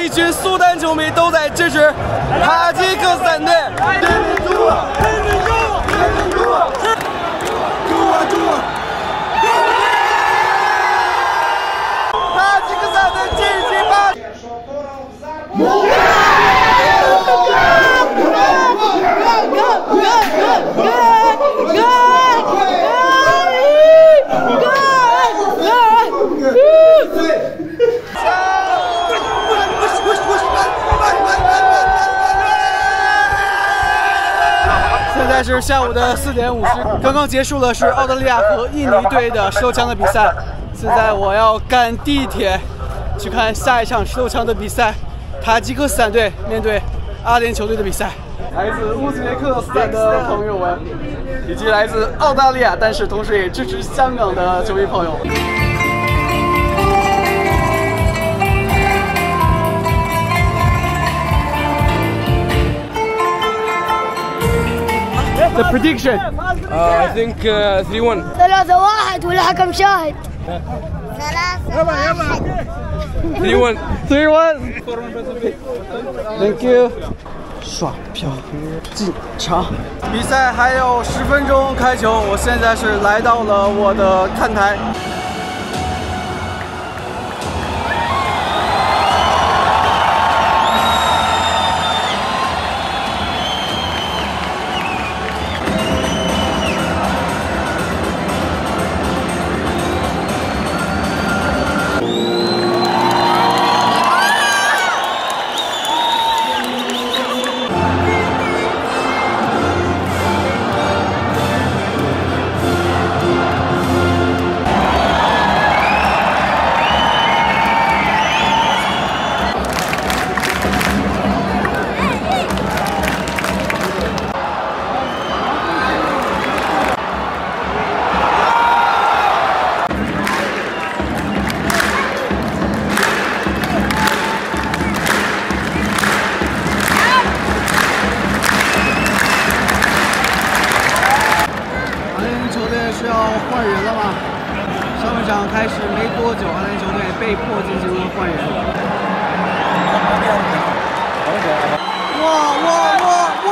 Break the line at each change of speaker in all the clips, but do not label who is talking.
一群苏丹球迷都在支持塔吉克斯坦队。塔吉克斯坦队晋级八。 现在是下午的4点50，刚刚结束了是澳大利亚和印尼队的石头枪的比赛。现在我要赶地铁去看下一场石头枪的比赛，塔吉克斯坦队面对阿联酋队的比赛。来自乌兹别克斯坦的朋友们，以及来自澳大利亚，但是同时也支持香港的球迷朋友。 The prediction.
I think 3-1.
3-1 والحكم شاهد.
3-1.
3-1. Thank you. 刷票进场。比赛还有10分钟开球，我现在是来到了我的看台。 换人了吗？上半场开始没多久，阿联酋队被迫进行了换人。哇！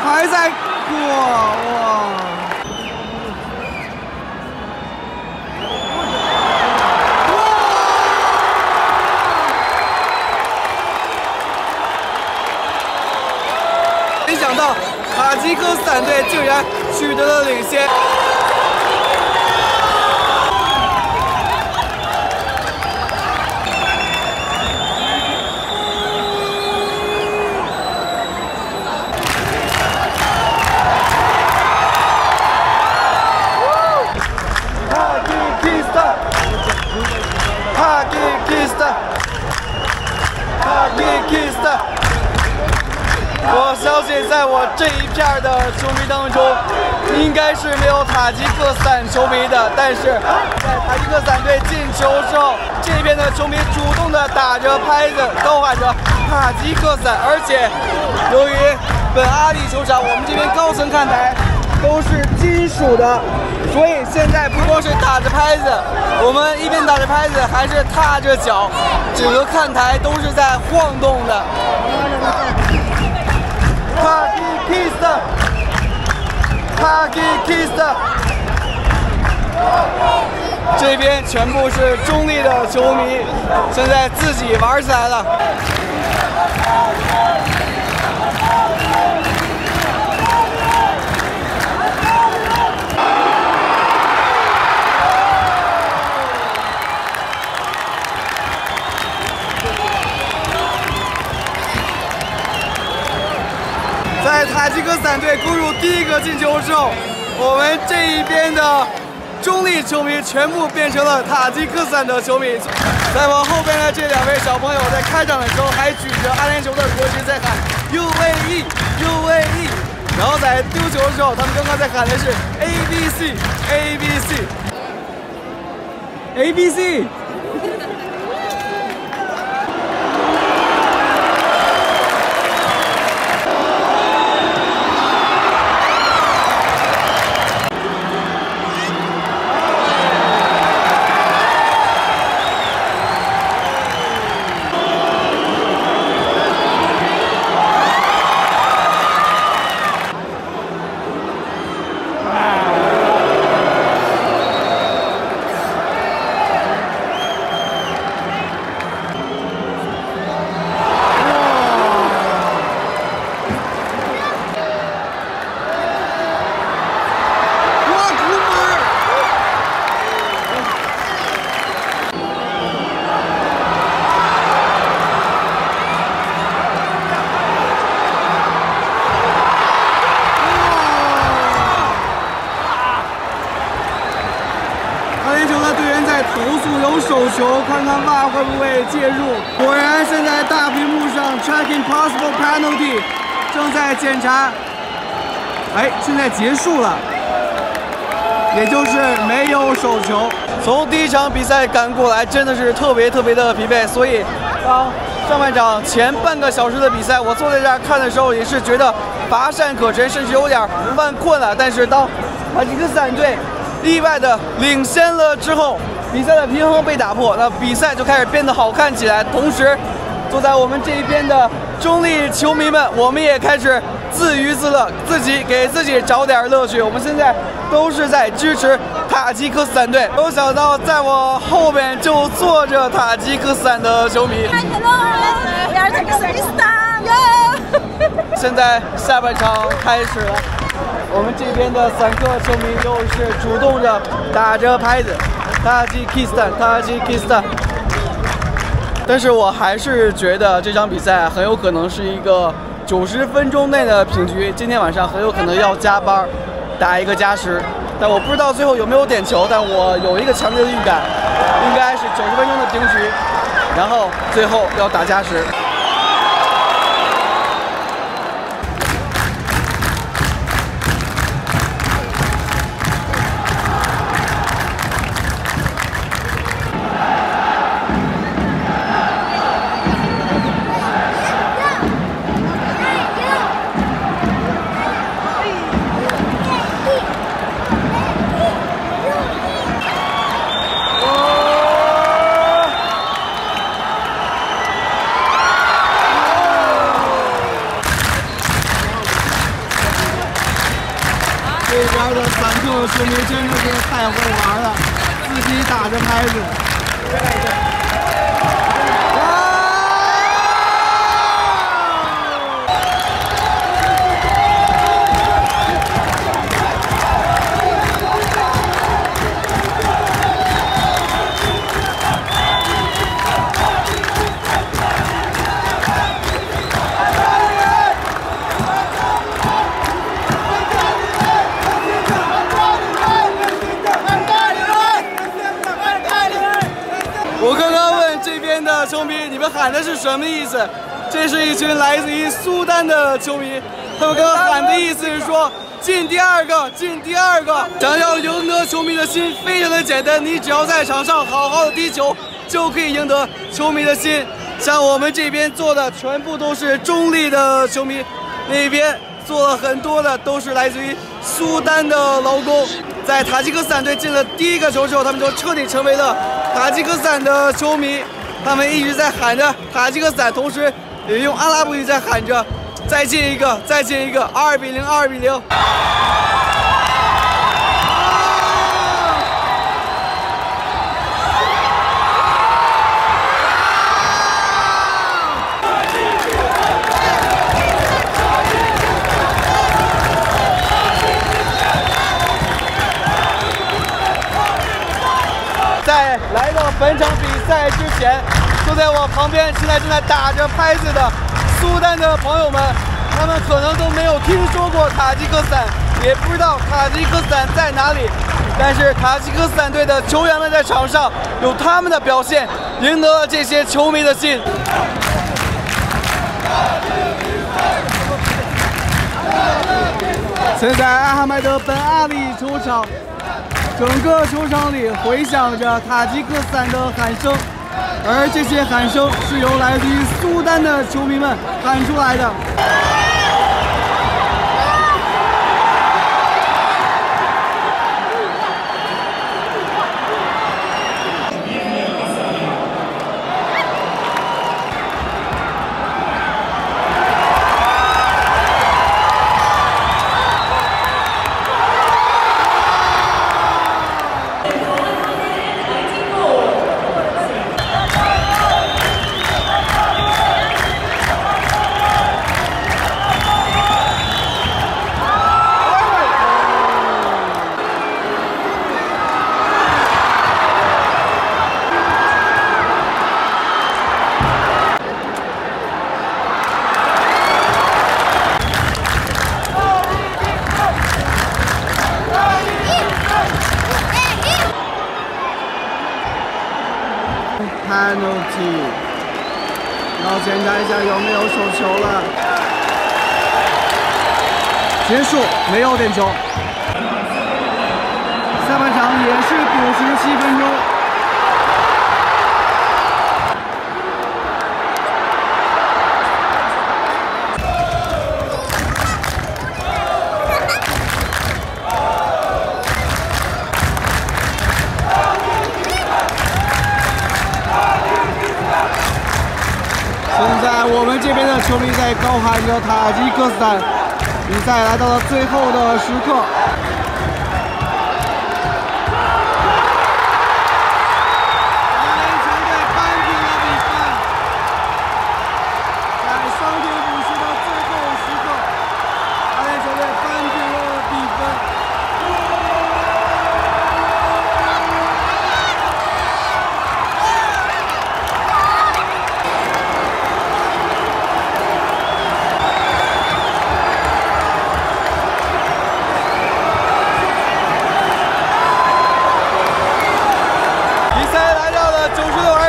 还在过哇！没想到塔吉克斯坦队竟然取得了领先。我相信，在我这一片的球迷当中，应该是没有塔吉克斯坦球迷的。但是在塔吉克斯坦队进球之后，这边的球迷主动的打着拍子，高喊着塔吉克斯坦。而且，由于本阿里球场我们这边高层看台都是金属的，所以现在不光是打着拍子，我们一边打着拍子，还是踏着脚，整个看台都是在晃动的。 塔吉克斯坦，这边全部是中立的球迷，现在自己玩起来了。在塔吉克斯坦队攻入第一个进球之后，我们这一边的中立球迷全部变成了塔吉克斯坦的球迷。再往后边的这2位小朋友在开场的时候还举着阿联酋的国旗在喊 UAE UAE， 然后在丢球的时候，他们刚刚在喊的是 ABC ABC ABC。在投诉有手球，看看 VAR 会不会介入。果然，现在大屏幕上 Tracking Possible Penalty 正在检查。哎，现在结束了，也就是没有手球。从第一场比赛赶过来，真的是特别的疲惫，所以当上半场前半个小时的比赛，我坐在这儿看的时候，也是觉得乏善可陈，甚至有点犯困了。但是当塔吉克斯坦队意外的领先了之后，比赛的平衡被打破，那比赛就开始变得好看起来。同时，坐在我们这一边的中立球迷们，我们也开始自娱自乐，给自己找点乐趣。我们现在都是在支持塔吉克斯坦队。没有想到，在我后面就坐着塔吉克斯坦的球迷。现在下半场开始了，我们这边的散客球迷又是主动着打着拍子，塔吉克斯坦。但是我还是觉得这场比赛很有可能是一个90分钟内的平局，今天晚上很有可能要加班，打一个加时。但我不知道最后有没有点球，但我有一个强烈的预感，应该是90分钟的平局，然后最后要打加时。这边的散客球迷真的是太会玩了，自己打着拍子。我刚刚问这边的球迷，你们喊的是什么意思？这是一群来自于苏丹的球迷，他们刚刚喊的意思是说进第二个，进第二个。想要赢得球迷的心，非常的简单，你只要在场上好好的踢球，就可以赢得球迷的心。像我们这边坐的全部都是中立的球迷，那边坐了很多的都是来自于苏丹的劳工。在塔吉克斯坦队进了第一个球之后，他们就彻底成为了塔吉克斯坦的球迷，他们一直在喊着塔吉克斯坦，同时也用阿拉伯语在喊着再进一个，再进一个，2比0，2比0。在来到本场比赛之前，就在我旁边，现在正在打着拍子的苏丹的朋友们，他们可能都没有听说过塔吉克斯坦，也不知道塔吉克斯坦在哪里。但是塔吉克斯坦队的球员们在场上有他们的表现，赢得了这些球迷的心。现在阿哈迈德本阿里球场。整个球场里回响着塔吉克斯坦的喊声，而这些喊声是由来自于苏丹的球迷们喊出来的。penalty。然后检查一下有没有手球了。结束，没有点球。下半场也是97分钟。 现在我们这边的球迷在高喊着塔吉克斯坦，比赛来到了最后的时刻。阿联酋队扳平了比分，在伤停补时的最后时刻，阿联酋队扳平了比分。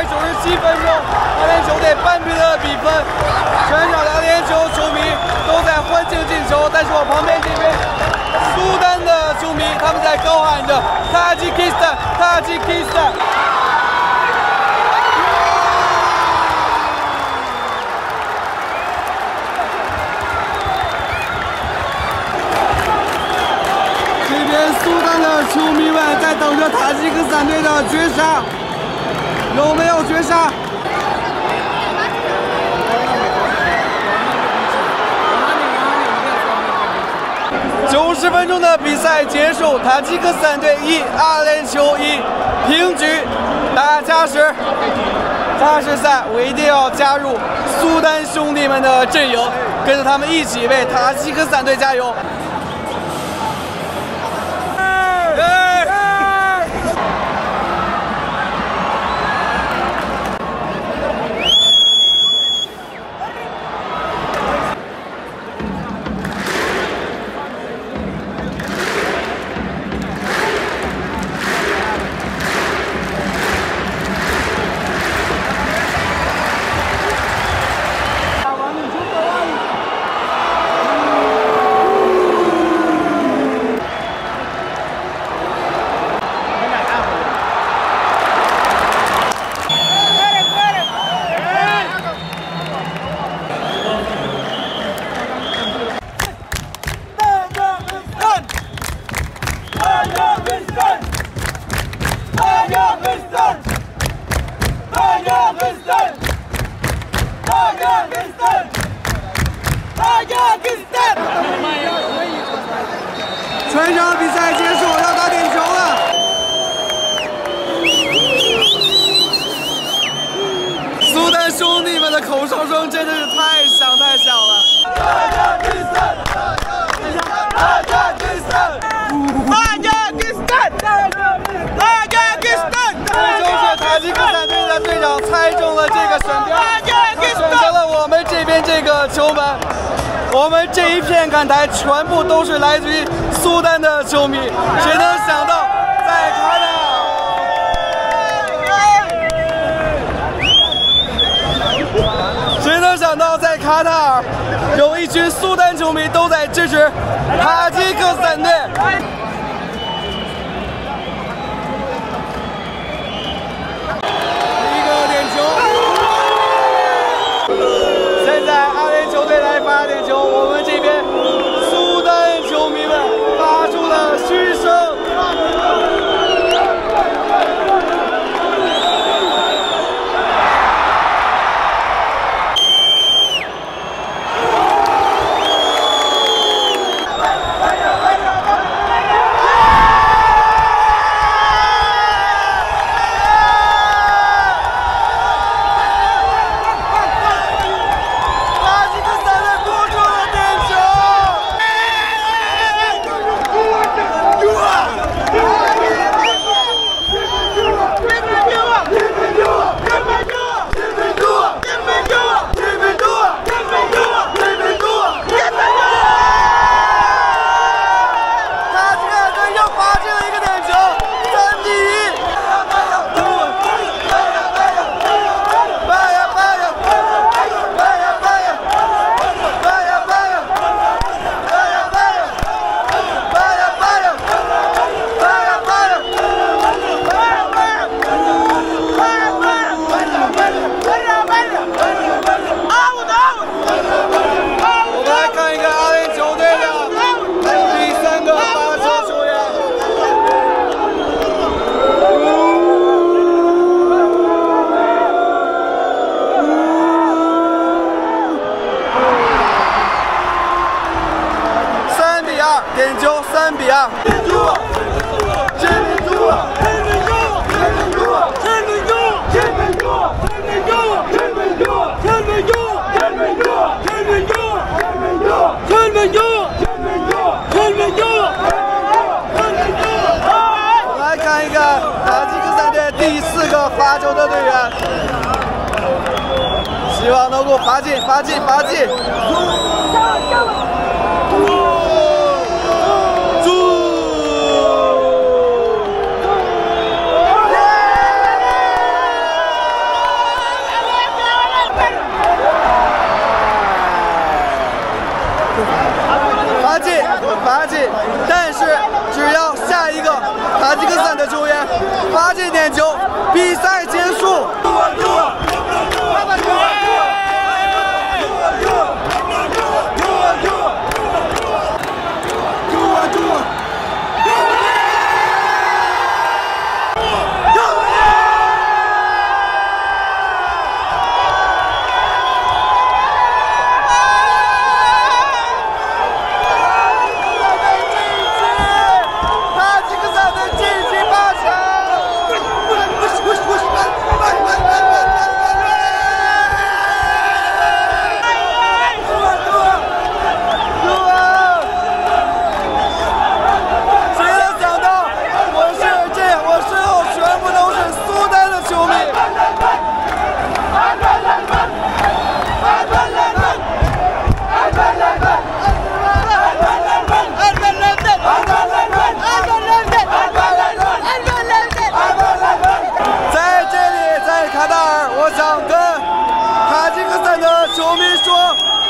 97分钟，阿联酋队扳平了比分。全场的阿联酋球迷都在欢庆进球，但是我旁边这边苏丹的球迷他们在高喊着塔吉克斯坦，塔吉克斯坦。这边苏丹的球迷们在等着塔吉克斯坦队的绝杀。 有没有绝杀？90分钟的比赛结束，塔吉克斯坦队1，阿联酋1，平局。打加时，加时赛我一定要加入苏丹兄弟们的阵营，跟着他们一起为塔吉克斯坦队加油。 全场比赛结束，要打点球了。苏丹兄弟们的口哨声真的是太响太响了。这就是塔吉克斯坦队的队长猜中了这个选标，选择了我们这边这个球门。我们这一片看台全部都是来自于苏丹的球迷，谁能想到在卡塔尔，谁能想到在卡塔尔有一群苏丹球迷都在支持塔吉克斯坦队。 现在阿联酋队来罚点球，我们这边苏丹球迷们发出了嘘声。样。我们来看一看塔吉克斯坦队第4个罚球的队员，希望能够罚进。罚进，但是只要下一个塔吉克斯坦的球员罚进点球，比赛结束。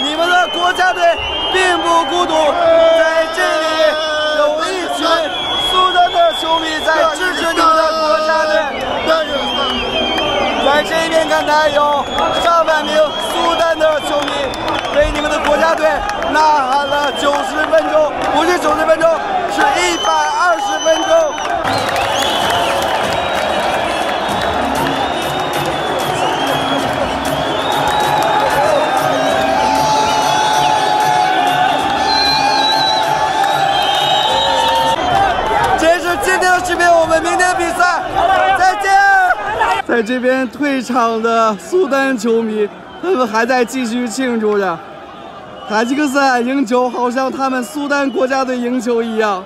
你们的国家队并不孤独，在这里有一群苏丹的球迷在支持你们的国家队。在这边看台有上百名苏丹的球迷为你们的国家队呐喊了90分钟，不是90分钟，是120分钟。今天的视频，我们明天比赛再见。在这边退场的苏丹球迷，他们还在继续庆祝着塔吉克斯坦赢球，好像他们苏丹国家队赢球一样。